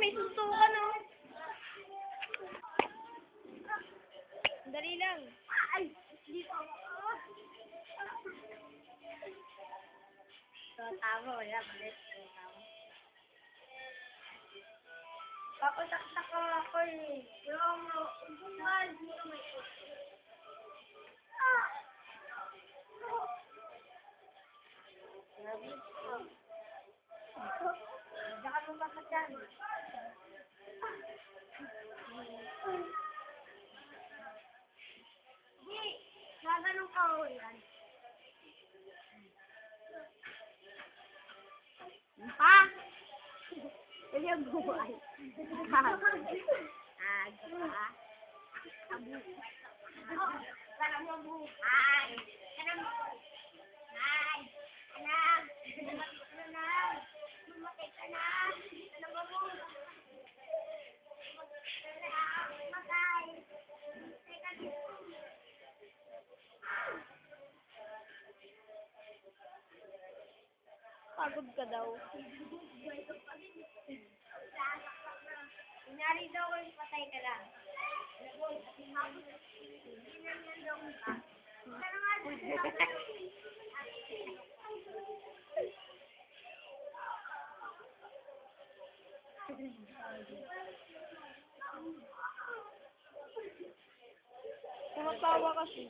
may suntukan, oh. Dali lang. Ay! Dito ako. So, tama. Wala. Malit. Tama. Papataktak ako eh. Yung bungal. Dito may puso. Grabe. Saka mo ba ka dyan? Hindi. Gaganong ka o yan. Ha? Hindi ang buhay. Parang mabuhay. Mamatay ka na. Ano ba mo? Mamatay. Pagod ka daw. Kunyari daw kung patay ka lang. Tumatawa kasi.